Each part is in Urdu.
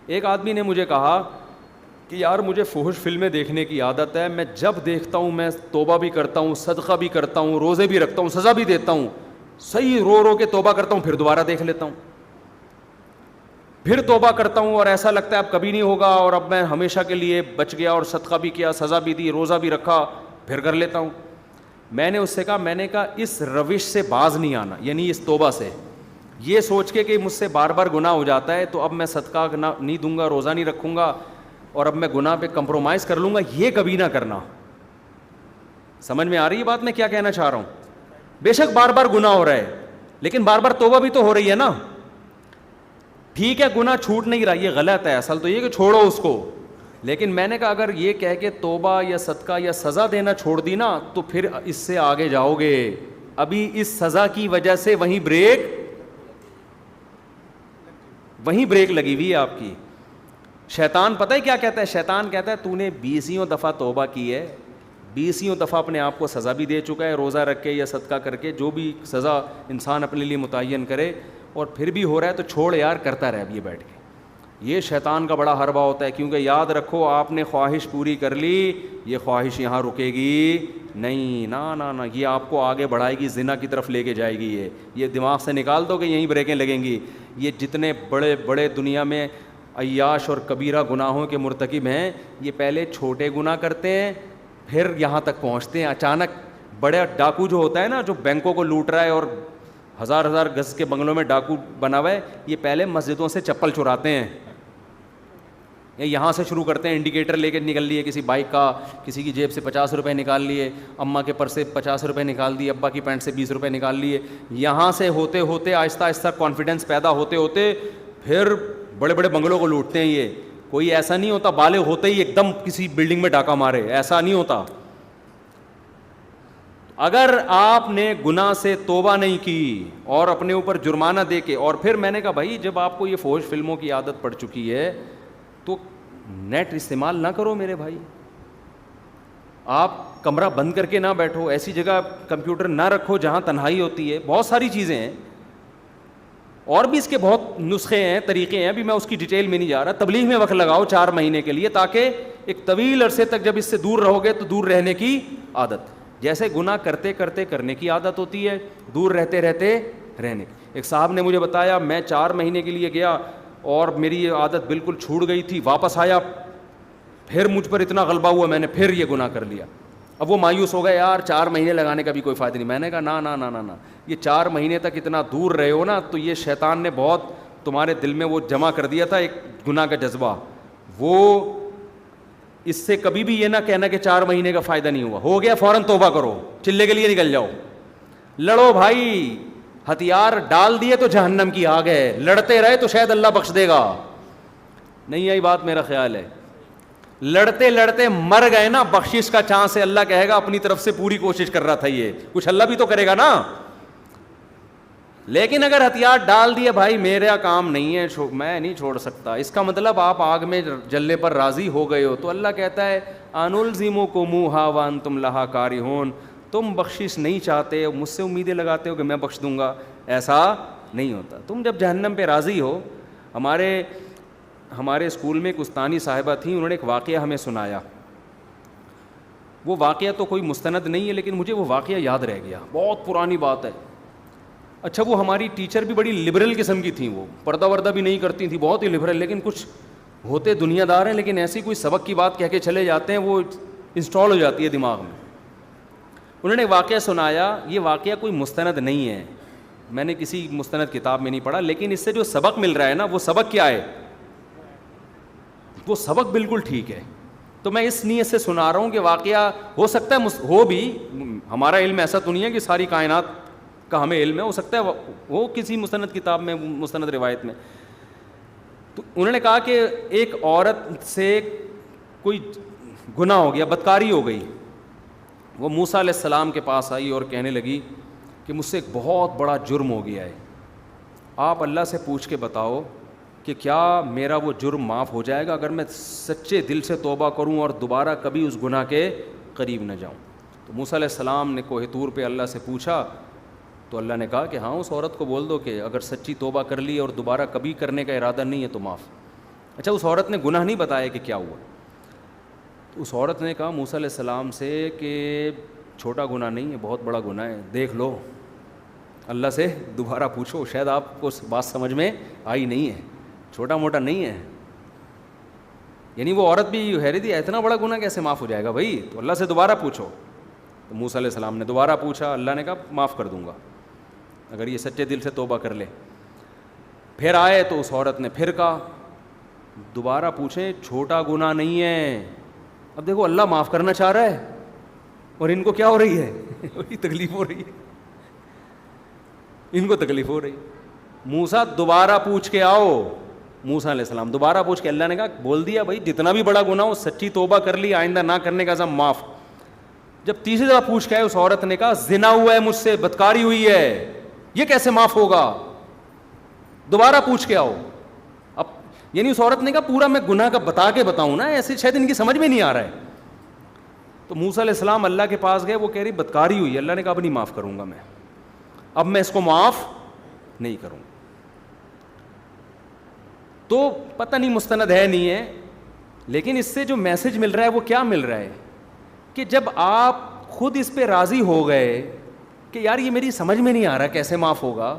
ایک آدمی نے مجھے کہا کہ یار مجھے فحش فلمیں دیکھنے کی عادت ہے, میں جب دیکھتا ہوں میں توبہ بھی کرتا ہوں, صدقہ بھی کرتا ہوں, روزے بھی رکھتا ہوں, سزا بھی دیتا ہوں, صحیح رو رو کے توبہ کرتا ہوں, پھر دوبارہ دیکھ لیتا ہوں, پھر توبہ کرتا ہوں اور ایسا لگتا ہے اب کبھی نہیں ہوگا اور اب میں ہمیشہ کے لیے بچ گیا اور صدقہ بھی کیا, سزا بھی دی, روزہ بھی رکھا, پھر کر لیتا ہوں. میں نے اس سے کہا, میں نے کہا اس روش سے باز نہیں آنا, یعنی اس توبہ سے, یہ سوچ کے کہ مجھ سے بار بار گناہ ہو جاتا ہے تو اب میں صدقہ نہیں دوں گا, روزہ نہیں رکھوں گا اور اب میں گناہ پہ کمپرومائز کر لوں گا, یہ کبھی نہ کرنا. سمجھ میں آ رہی ہے بات میں کیا کہنا چاہ رہا ہوں؟ بے شک بار بار گناہ ہو رہا ہے لیکن بار بار توبہ بھی تو ہو رہی ہے نا. ٹھیک ہے گناہ چھوٹ نہیں رہا, یہ غلط ہے, اصل تو یہ کہ چھوڑو اس کو. لیکن میں نے کہا اگر یہ کہہ کے توبہ یا صدقہ یا سزا دینا چھوڑ دی نا تو پھر اس سے آگے جاؤ گے. ابھی اس سزا کی وجہ سے وہیں بریک لگی ہوئی ہے آپ کی. شیطان پتہ ہے کیا کہتا ہے؟ شیطان کہتا ہے تو نے 20 دفعہ توبہ کی ہے, 20 دفعہ اپنے آپ کو سزا بھی دے چکا ہے, روزہ رکھ کے یا صدقہ کر کے, جو بھی سزا انسان اپنے لیے متعین کرے, اور پھر بھی ہو رہا ہے تو چھوڑ یار, کرتا رہے اب یہ بیٹھ کے. یہ شیطان کا بڑا حربہ ہوتا ہے, کیونکہ یاد رکھو آپ نے خواہش پوری کر لی, یہ خواہش یہاں رکے گی نہیں, نا, یہ آپ کو آگے بڑھائے گی, زنا کی طرف لے کے جائے گی. یہ دماغ سے نکال دو کہ یہیں بریکیں لگیں گی. یہ جتنے بڑے بڑے دنیا میں عیاش اور کبیرہ گناہوں کے مرتکب ہیں, یہ پہلے چھوٹے گناہ کرتے ہیں پھر یہاں تک پہنچتے ہیں. اچانک بڑے ڈاکو جو ہوتا ہے نا, جو بینکوں کو لوٹ رہا ہے اور ہزار گز کے بنگلوں میں ڈاکو بنا ہوا ہے, یہ پہلے مسجدوں سے چپل چراتے ہیں. یہاں سے شروع کرتے ہیں, انڈیکیٹر لے کے نکل لیے کسی بائک کا, کسی کی جیب سے 50 روپے نکال لیے, اماں کے پرس سے 50 روپے نکال دیے, ابا کی پینٹ سے 20 روپے نکال لیے. یہاں سے ہوتے ہوتے آہستہ آہستہ کانفیڈنس پیدا ہوتے ہوتے پھر بڑے بڑے بنگلوں کو لوٹتے ہیں. یہ کوئی ایسا نہیں ہوتا بالغ ہوتے ہی ایک دم کسی بلڈنگ میں ڈاکہ مارے, ایسا نہیں ہوتا. اگر آپ نے گناہ سے توبہ نہیں کی اور اپنے اوپر جرمانہ دے کے, اور پھر میں نے کہا بھائی جب آپ کو یہ فحش فلموں کی عادت پڑ چکی ہے تو نیٹ استعمال نہ کرو میرے بھائی. آپ کمرہ بند کر کے نہ بیٹھو, ایسی جگہ کمپیوٹر نہ رکھو جہاں تنہائی ہوتی ہے. بہت ساری چیزیں ہیں اور بھی اس کے بہت نسخے ہیں, طریقے ہیں, ابھی میں اس کی ڈیٹیل میں نہیں جا رہا. تبلیغ میں وقت لگاؤ 4 مہینے کے لیے, تاکہ ایک طویل عرصے تک جب اس سے دور رہو گے تو دور رہنے کی عادت, جیسے گناہ کرتے کرتے کرنے کی عادت ہوتی ہے, دور رہتے رہتے رہنے کی. ایک صاحب نے مجھے بتایا میں 4 مہینے کے لیے گیا اور میری یہ عادت بالکل چھوٹ گئی تھی, واپس آیا پھر مجھ پر اتنا غلبہ ہوا میں نے پھر یہ گناہ کر لیا. اب وہ مایوس ہو گیا, یار 4 مہینے لگانے کا بھی کوئی فائدہ نہیں. میں نے کہا نا, یہ 4 مہینے تک اتنا دور رہے ہو نا تو یہ شیطان نے بہت تمہارے دل میں وہ جمع کر دیا تھا ایک گناہ کا جذبہ. وہ اس سے کبھی بھی یہ نہ کہنا کہ 4 مہینے کا فائدہ نہیں ہوا, ہو گیا فوراً توبہ کرو, چلے کے لیے نکل جاؤ, لڑو بھائی. ہتھیار ڈال دیے تو جہنم کی آگ ہے, لڑتے رہے تو شاید اللہ بخش دے گا. نہیں آئی بات میرا خیال ہے. لڑتے لڑتے مر گئے نا, بخشش کا چانس ہے, اللہ کہے گا اپنی طرف سے پوری کوشش کر رہا تھا, یہ کچھ اللہ بھی تو کرے گا نا. لیکن اگر ہتھیار ڈال دیے بھائی میرا کام نہیں ہے, میں نہیں چھوڑ سکتا, اس کا مطلب آپ آگ میں جلنے پر راضی ہو گئے ہو. تو اللہ کہتا ہے انلزمکموہا وانتم لہا کارہون, تم بخشش نہیں چاہتے, مجھ سے امیدیں لگاتے ہو کہ میں بخش دوں گا, ایسا نہیں ہوتا. تم جب جہنم پہ راضی ہو. ہمارے اسکول میں ایک استانی صاحبہ تھیں, انہوں نے ایک واقعہ ہمیں سنایا. وہ واقعہ تو کوئی مستند نہیں ہے لیکن مجھے وہ واقعہ یاد رہ گیا, بہت پرانی بات ہے. اچھا وہ ہماری ٹیچر بھی بڑی لبرل قسم کی تھیں, وہ پردہ وردہ بھی نہیں کرتی تھیں, بہت ہی لبرل, لیکن کچھ ہوتے دنیا دار ہیں لیکن ایسی کوئی سبق کی بات کہہ کے چلے جاتے ہیں وہ انسٹال ہو جاتی ہے دماغ میں. انہوں نے واقعہ سنایا, یہ واقعہ کوئی مستند نہیں ہے, میں نے کسی مستند کتاب میں نہیں پڑھا, لیکن اس سے جو سبق مل رہا ہے نا وہ سبق کیا ہے, وہ سبق بالکل ٹھیک ہے. تو میں اس نیت سے سنا رہا ہوں کہ واقعہ ہو سکتا ہے ہو بھی, ہمارا علم ایسا تو نہیں ہے کہ ساری کائنات کا ہمیں علم ہے, ہو سکتا ہے وہ کسی مستند کتاب میں, مستند روایت میں. تو انہوں نے کہا کہ ایک عورت سے کوئی گناہ ہو گیا, بدکاری ہو گئی. وہ موسیٰ علیہ السلام کے پاس آئی اور کہنے لگی کہ مجھ سے ایک بہت بڑا جرم ہو گیا ہے, آپ اللہ سے پوچھ کے بتاؤ کہ کیا میرا وہ جرم معاف ہو جائے گا اگر میں سچے دل سے توبہ کروں اور دوبارہ کبھی اس گناہ کے قریب نہ جاؤں. تو موسیٰ علیہ السلام نے کوہ طور پہ اللہ سے پوچھا تو اللہ نے کہا کہ ہاں اس عورت کو بول دو کہ اگر سچی توبہ کر لی اور دوبارہ کبھی کرنے کا ارادہ نہیں ہے تو معاف. اچھا اس عورت نے گناہ نہیں بتایا کہ کیا ہوا. تو اس عورت نے کہا موسیٰ علیہ السلام سے کہ چھوٹا گناہ نہیں ہے, بہت بڑا گناہ ہے, دیکھ لو اللہ سے دوبارہ پوچھو, شاید آپ کو بات سمجھ میں آئی نہیں ہے, چھوٹا موٹا نہیں ہے. یعنی وہ عورت بھی حیرت تھی, اتنا بڑا گناہ کیسے معاف ہو جائے گا بھائی, تو اللہ سے دوبارہ پوچھو. تو موسیٰ علیہ السلام نے دوبارہ پوچھا, اللہ نے کہا معاف کر دوں گا اگر یہ سچے دل سے توبہ کر لے. پھر آئے تو اس عورت نے پھر کہا دوبارہ پوچھیں, چھوٹا گناہ نہیں ہے. اب دیکھو اللہ معاف کرنا چاہ رہا ہے اور ان کو کیا ہو رہی ہے, وہی تکلیف ہو رہی ہے, ان کو تکلیف ہو رہی. موسیٰ دوبارہ پوچھ کے آؤ. موسیٰ علیہ السلام دوبارہ پوچھ کے, اللہ نے کہا بول دیا بھائی جتنا بھی بڑا گناہ ہو سچی توبہ کر لی, آئندہ نہ کرنے کا عزم معاف. جب تیسری دفعہ پوچھ کے آئے اس عورت نے کہا زنا ہوا ہے مجھ سے, بدکاری ہوئی ہے, یہ کیسے معاف ہوگا, دوبارہ پوچھ کے آؤ. اب یعنی اس عورت نے کہا پورا میں گناہ کا بتا کے بتاؤں نا, ایسے شاید ان کی سمجھ میں نہیں آ رہا ہے. تو موسیٰ علیہ السلام اللہ کے پاس گئے, وہ کہہ رہی بدکاری ہوئی ہے. اللہ نے کہا اب نہیں معاف کروں گا میں, اب میں اس کو معاف نہیں کروں. تو پتہ نہیں مستند ہے نہیں ہے, لیکن اس سے جو میسج مل رہا ہے وہ کیا مل رہا ہے کہ جب آپ خود اس پہ راضی ہو گئے کہ یار یہ میری سمجھ میں نہیں آ رہا کیسے معاف ہوگا,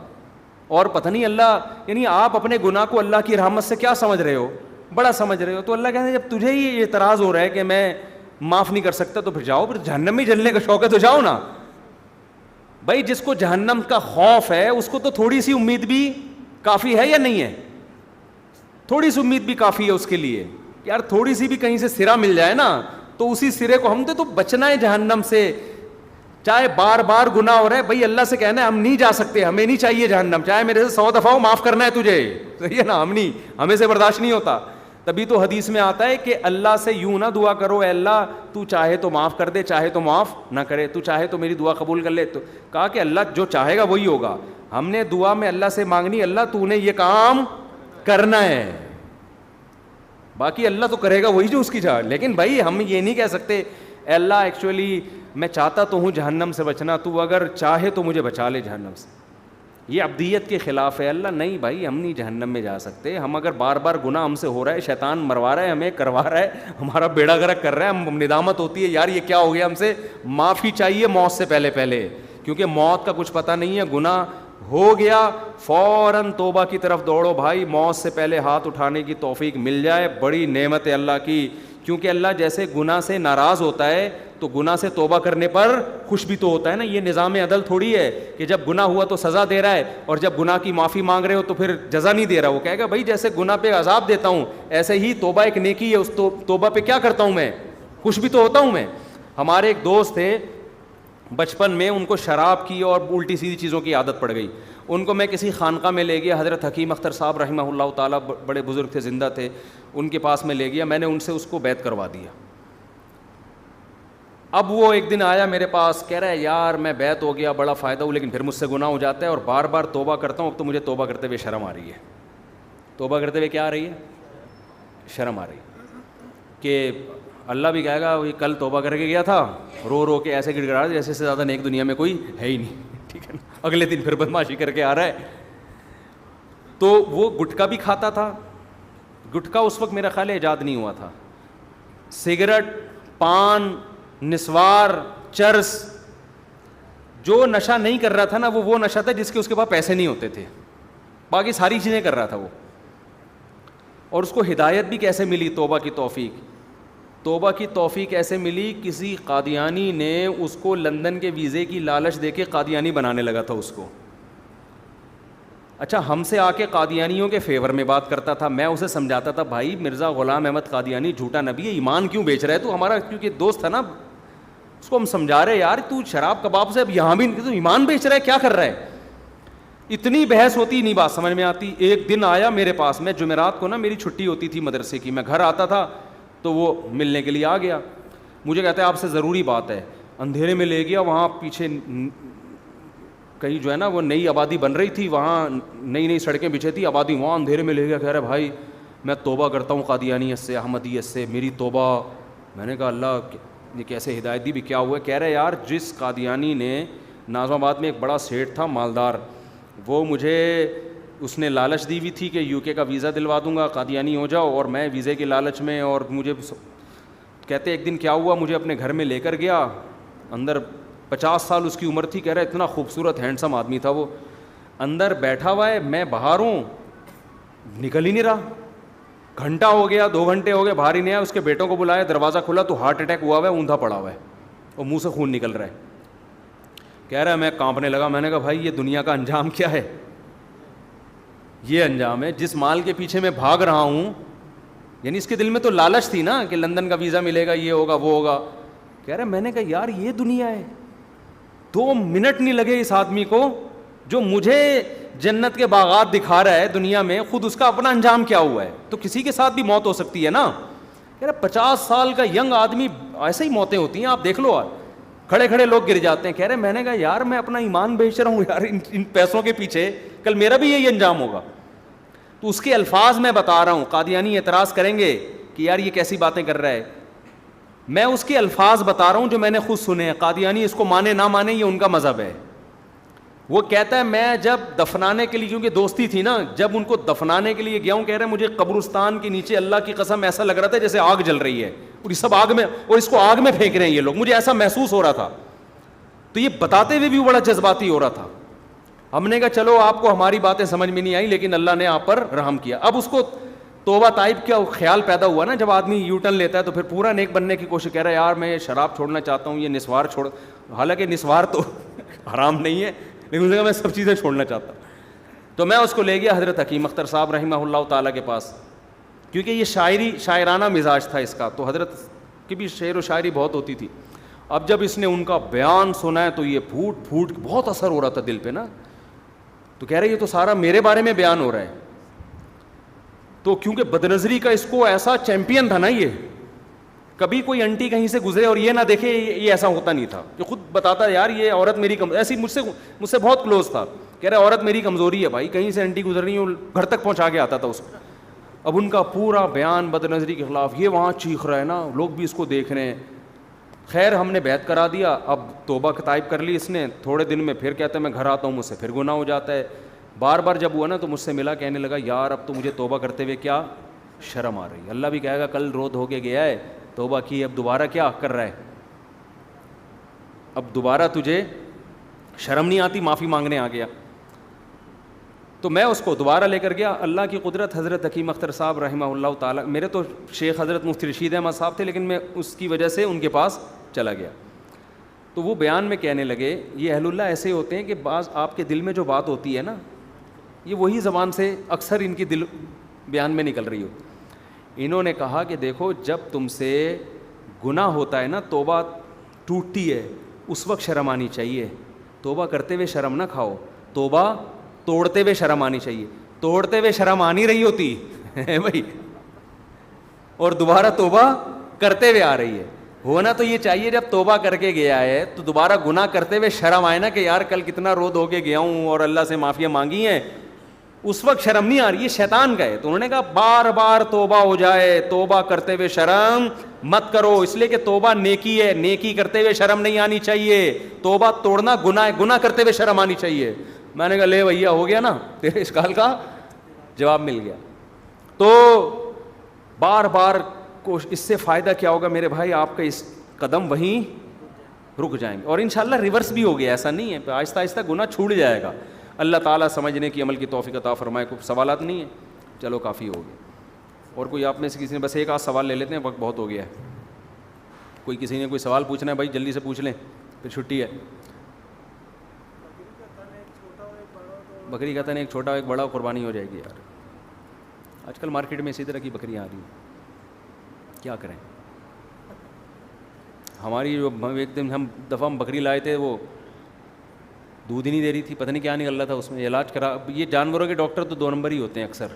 اور پتہ نہیں اللہ, یعنی آپ اپنے گناہ کو اللہ کی رحمت سے کیا سمجھ رہے ہو, بڑا سمجھ رہے ہو. تو اللہ کہتے ہیں جب تجھے ہی اعتراض ہو رہا ہے کہ میں معاف نہیں کر سکتا تو پھر جاؤ, پھر جہنم میں جلنے کا شوق ہے تو جاؤ نا بھائی. جس کو جہنم کا خوف ہے اس کو تو تھوڑی سی امید بھی کافی ہے یا نہیں ہے, تھوڑی سی امید بھی کافی ہے اس کے لیے. یار تھوڑی سی بھی کہیں سے سرا مل جائے نا تو اسی سرے کو, ہم تو بچنا ہے جہنم سے, چاہے بار بار گناہ ہو رہا ہے بھائی اللہ سے کہنا ہے ہم نہیں جا سکتے, ہمیں نہیں چاہیے جہنم, چاہے میرے سے 100 دفعہ ہو معاف کرنا ہے تجھے, صحیح ہے نا, ہم نہیں, ہمیں سے برداشت نہیں ہوتا. تبھی تو حدیث میں آتا ہے کہ اللہ سے یوں نہ دعا کرو اے اللہ تو چاہے تو معاف کر دے, چاہے تو معاف نہ کرے, تو چاہے تو میری دعا قبول کر لے. تو کہا کہ اللہ جو چاہے گا وہی ہوگا. ہم نے دعا میں اللہ سے مانگنی اللہ تو نے یہ کام کرنا ہے, باقی اللہ تو کرے گا وہی جو اس کی چاہ. لیکن بھائی ہم یہ نہیں کہہ سکتے اے اللہ ایکچولی میں چاہتا تو ہوں جہنم سے بچنا, تو اگر چاہے تو مجھے بچا لے جہنم سے. یہ عبدیت کے خلاف ہے. اللہ نہیں بھائی ہم نہیں جہنم میں جا سکتے, ہم اگر بار بار گناہ ہم سے ہو رہا ہے, شیطان مروا رہا ہے ہمیں, کروا رہا ہے, ہمارا بیڑا غرق کر رہا ہے, ہم ندامت ہوتی ہے یار یہ کیا ہو گیا ہم سے, معافی چاہیے موت سے پہلے پہلے, کیونکہ موت کا کچھ پتہ نہیں ہے. گناہ ہو گیا فوراً توبہ کی طرف دوڑو بھائی, موت سے پہلے ہاتھ اٹھانے کی توفیق مل جائے, بڑی نعمت ہے اللہ کی. کیونکہ اللہ جیسے گناہ سے ناراض ہوتا ہے تو گناہ سے توبہ کرنے پر خوش بھی تو ہوتا ہے نا. یہ نظام عدل تھوڑی ہے کہ جب گناہ ہوا تو سزا دے رہا ہے اور جب گناہ کی معافی مانگ رہے ہو تو پھر جزا نہیں دے رہا. وہ کہے گا بھائی جیسے گناہ پہ عذاب دیتا ہوں ایسے ہی توبہ ایک نیکی ہے, اس توبہ پہ کیا کرتا ہوں میں, خوش بھی تو ہوتا ہوں میں. ہمارے ایک دوست تھے بچپن میں, ان کو شراب کی اور الٹی سیدھی چیزوں کی عادت پڑ گئی. ان کو میں کسی خانقاہ میں لے گیا, حضرت حکیم اختر صاحب رحمہ اللہ تعالیٰ بڑے بزرگ تھے, زندہ تھے, ان کے پاس میں لے گیا, میں نے ان سے اس کو بیعت کروا دیا. اب وہ ایک دن آیا میرے پاس, کہہ رہا ہے یار میں بیعت ہو گیا, بڑا فائدہ ہو, لیکن پھر مجھ سے گناہ ہو جاتا ہے اور بار بار توبہ کرتا ہوں, اب تو مجھے توبہ کرتے ہوئے شرم آ رہی ہے. توبہ کرتے ہوئے کیا آ رہی ہے, شرم آ رہی ہے. کہ اللہ بھی کہے گا وہی کل توبہ کر کے گیا تھا, رو رو کے ایسے گڑ گڑا رہا جیسے سے زیادہ نیک دنیا میں کوئی ہے ہی نہیں, ٹھیک ہے نا. اگلے دن پھر بدماشی کر کے آ رہا ہے. تو وہ گٹکا بھی کھاتا تھا. گٹکا اس وقت میرا خیال ہے ایجاد نہیں ہوا تھا. سگریٹ, پان, نسوار, چرس, جو نشہ نہیں کر رہا تھا نا وہ نشہ تھا جس کے اس کے پاس پیسے نہیں ہوتے تھے, باقی ساری چیزیں کر رہا تھا وہ. اور اس کو ہدایت بھی کیسے ملی, توبہ کی توفیق. توبہ کی توفیق ایسے ملی, کسی قادیانی نے اس کو لندن کے ویزے کی لالچ دے کے قادیانی بنانے لگا تھا اس کو. اچھا ہم سے آ کے قادیانیوں کے فیور میں بات کرتا تھا. میں اسے سمجھاتا تھا بھائی مرزا غلام احمد قادیانی جھوٹا نبی ہے, ایمان کیوں بیچ رہا ہے تو ہمارا, کیونکہ دوست تھا نا, اس کو ہم سمجھا رہے یار تو شراب کباب سے اب یہاں بھی تو ایمان بیچ رہا ہے, کیا کر رہا ہے. اتنی بحث ہوتی, نہیں بات سمجھ میں آتی. ایک دن آیا میرے پاس, میں جمعرات کو نا میری چھٹی ہوتی تھی مدرسے کی, میں گھر آتا تھا تو وہ ملنے کے لیے آ گیا. مجھے کہتا ہے آپ سے ضروری بات ہے. اندھیرے میں لے گیا, وہاں پیچھے کہیں جو ہے نا وہ نئی آبادی بن رہی تھی, وہاں نئی نئی سڑکیں بچھی تھی, آبادی وہاں اندھیرے میں لے گیا. کہہ رہا بھائی میں توبہ کرتا ہوں قادیانیت سے, احمدیت سے, میری توبہ. میں نے کہا اللہ یہ کیسے ہدایت دی بھی, کیا ہوا. کہہ رہے یار جس قادیانی نے, ناظم آباد میں ایک بڑا سیٹ تھا مالدار, وہ مجھے اس نے لالچ دی ہوئی تھی کہ یو کے کا ویزا دلوا دوں گا, قادیانی ہو جاؤ, اور میں ویزے کے لالچ میں, اور مجھے کہتے ایک دن کیا ہوا, مجھے اپنے گھر میں لے کر گیا, اندر 50 سال اس کی عمر تھی, کہہ رہا اتنا خوبصورت ہینڈسم آدمی تھا وہ, اندر بیٹھا ہوا ہے, میں باہر ہوں, نکل ہی نہیں رہا, گھنٹہ ہو گیا, 2 گھنٹے ہو گئے, باہر ہی نہیں آیا. اس کے بیٹوں کو بلایا, دروازہ کھلا تو ہارٹ اٹیک ہوا ہوا ہے, اوندا پڑا ہوا ہے اور منہ سے خون نکل رہا ہے. کہہ رہا ہے میں کانپنے لگا, میں نے کہا بھائی یہ دنیا کا انجام کیا ہے, یہ انجام ہے جس مال کے پیچھے میں بھاگ رہا ہوں. یعنی اس کے دل میں تو لالچ تھی نا کہ لندن کا ویزا ملے گا, یہ ہوگا وہ ہوگا. کہہ رہا میں نے کہا یار یہ دنیا ہے. 2 منٹ نہیں لگے اس آدمی کو, جو مجھے جنت کے باغات دکھا رہا ہے دنیا میں, خود اس کا اپنا انجام کیا ہوا ہے. تو کسی کے ساتھ بھی موت ہو سکتی ہے نا. کہہ رہا 50 سال کا ینگ آدمی, ایسے ہی موتیں ہوتی ہیں, آپ دیکھ لو, کھڑے کھڑے لوگ گر جاتے ہیں. کہہ رہے میں نے کہا یار میں اپنا ایمان بیچ رہا ہوں یار ان پیسوں کے پیچھے, کل میرا بھی یہی انجام ہوگا. تو اس کے الفاظ میں بتا رہا ہوں. قادیانی اعتراض کریں گے کہ یار یہ کیسی باتیں کر رہا ہے, میں اس کے الفاظ بتا رہا ہوں جو میں نے خود سنے ہیں. قادیانی اس کو مانے نہ مانے یہ ان کا مذہب ہے. وہ کہتا ہے میں جب دفنانے کے لیے, کیونکہ دوستی تھی نا, جب ان کو دفنانے کے لیے گیا ہوں, کہہ رہے مجھے قبرستان کے نیچے اللہ کی قسم ایسا لگ رہا تھا جیسے آگ جل رہی ہے, اور یہ سب آگ میں, اور اس کو آگ میں پھینک رہے ہیں یہ لوگ, مجھے ایسا محسوس ہو رہا تھا. تو یہ بتاتے ہوئے بھی بڑا جذباتی ہو رہا تھا. ہم نے کہا چلو آپ کو ہماری باتیں سمجھ میں نہیں آئی, لیکن اللہ نے آپ پر رحم کیا. اب اس کو توبہ طائب کیا خیال پیدا ہوا نا, جب آدمی یو ٹرن لیتا ہے تو پھر پورا نیک بننے کی کوشش, کہہ رہا ہے یار میں یہ شراب چھوڑنا چاہتا ہوں, یہ نسوار چھوڑ, حالانکہ نسوار تو حرام نہیں ہے, لیکن اس نے کہا میں سب چیزیں چھوڑنا چاہتا ہوں. تو میں اس کو لے گیا حضرت حکیم اختر صاحب رحمہ اللہ تعالیٰ کے پاس, کیونکہ یہ شاعرانہ مزاج تھا اس کا, تو حضرت کی بھی شعر و شاعری بہت ہوتی تھی. اب جب اس نے ان کا بیان سنا ہے تو یہ پھوٹ پھوٹ بہت اثر ہو رہا تھا دل پہ نا. تو کہہ رہے یہ تو سارا میرے بارے میں بیان ہو رہا ہے. تو کیونکہ بدنظری کا اس کو ایسا چیمپئن تھا نا, یہ کبھی کوئی انٹی کہیں سے گزرے اور یہ نہ دیکھے, یہ ایسا ہوتا نہیں تھا. جو خود بتاتا یار یہ عورت میری ایسی مجھ سے بہت کلوز تھا, کہہ رہے عورت میری کمزوری ہے بھائی, کہیں سے انٹی گزر رہی ہوں گھر تک پہنچا کے آتا تھا اس کو. اب ان کا پورا بیان بدنظری کے خلاف, یہ وہاں چیخ رہا ہے نا, لوگ بھی اس کو دیکھ رہے ہیں. خیر ہم نے بیعت کرا دیا, اب توبہ طائب کر لی اس نے. تھوڑے دن میں پھر کہتا ہے میں گھر آتا ہوں, مجھ سے پھر گناہ ہو جاتا ہے. بار بار جب ہوا نا تو مجھ سے ملا, کہنے لگا یار اب تو مجھے توبہ کرتے ہوئے کیا شرم آ رہی ہے. اللہ بھی کہے گا کل رود ہو کے گیا ہے, توبہ کی, اب دوبارہ کیا کر رہا ہے, اب دوبارہ تجھے شرم نہیں آتی, معافی مانگنے آ گیا. تو میں اس کو دوبارہ لے کر گیا. اللہ کی قدرت, حضرت حکیم اختر صاحب رحمہ اللہ تعالیٰ, میرے تو شیخ حضرت مفتی رشید احمد صاحب تھے, لیکن میں اس کی وجہ سے ان کے پاس چلا گیا. تو وہ بیان میں کہنے لگے, یہ اہل اللہ ایسے ہوتے ہیں کہ بعض آپ کے دل میں جو بات ہوتی ہے نا, یہ وہی زبان سے اکثر ان کی دل بیان میں نکل رہی ہو. انہوں نے کہا کہ دیکھو جب تم سے گناہ ہوتا ہے نا, توبہ ٹوٹتی ہے, اس وقت شرم آنی چاہیے. توبہ کرتے ہوئے شرم نہ کھاؤ, توبہ توڑتے ہوئے شرم آنی چاہیے. توڑتے ہوئے شرم آ نہیں رہی ہوتی ہے بھائی, اور دوبارہ توبہ کرتے ہوئے آ رہی ہے. ہونا تو یہ چاہیے جب توبہ کر کے گیا ہے تو دوبارہ گناہ کرتے ہوئے شرم آئے نا کہ یار کل کتنا رود ہو کے گیا ہوں اور اللہ سے معافیاں مانگی ہیں, اس وقت شرم نہیں آ رہی. یہ شیطان کا ہے. تو انہوں نے کہا بار بار توبہ ہو جائے, توبہ کرتے ہوئے شرم مت کرو, اس لیے کہ توبہ نیکی ہے, نیکی کرتے ہوئے شرم نہیں آنی چاہیے. توبہ توڑنا گناہ ہے, گناہ کرتے ہوئے شرم آنی چاہیے. میں نے کہا لے بھیا ہو گیا نا, تیرے اشکال کا جواب مل گیا. تو بار بار اس سے فائدہ کیا ہوگا میرے بھائی, آپ کا اس قدم وہیں رک جائیں گے, اور انشاءاللہ ریورس بھی ہو گیا, ایسا نہیں ہے, آہستہ آہستہ گناہ چھوٹ جائے گا. اللہ تعالیٰ سمجھنے کی عمل کی توفیق عطا فرمائے. کوئی سوالات نہیں ہیں؟ چلو کافی ہو گیا. اور کوئی آپ میں سے کسی نے, بس ایک آدھ سوال لے لیتے ہیں, وقت بہت ہو گیا ہے. کوئی کسی نے کوئی سوال پوچھنا ہے بھائی جلدی سے پوچھ لیں, پھر چھٹی ہے. بکری کا تن ایک چھوٹا ایک بڑا, قربانی ہو جائے گی یار. آج کل مارکیٹ میں اسی طرح کی بکریاں آ رہی ہیں, کیا کریں. ہماری جو ایک دن ہم دفعہ ہم بکری لائے تھے, وہ دودھ ہی نہیں دے رہی تھی, پتہ نہیں کیا نکل رہا تھا اس میں. علاج کرا, یہ جانوروں کے ڈاکٹر تو 2 نمبر ہی ہوتے ہیں اکثر.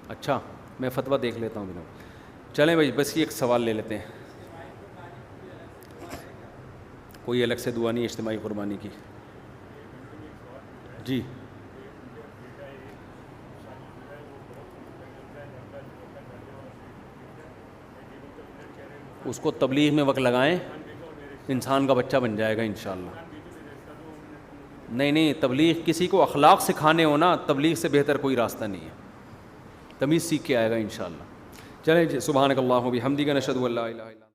اچھا میں فتویٰ دیکھ لیتا ہوں جناب. چلیں بھائی بس یہ ایک سوال لے لیتے ہیں. کوئی الگ سے دعا نہیں اجتماعی قربانی کی. جی اس کو تبلیغ میں وقت لگائیں، انسان کا بچہ بن جائے گا انشاءاللہ۔ نہیں، تبلیغ کسی کو اخلاق سکھانے ہو نا، تبلیغ سے بہتر کوئی راستہ نہیں ہے، تمیز سیکھ کے آئے گا انشاءاللہ۔ چلیں جی، سبحانک اللہم و بحمدک، نشہد ان لا الہ الا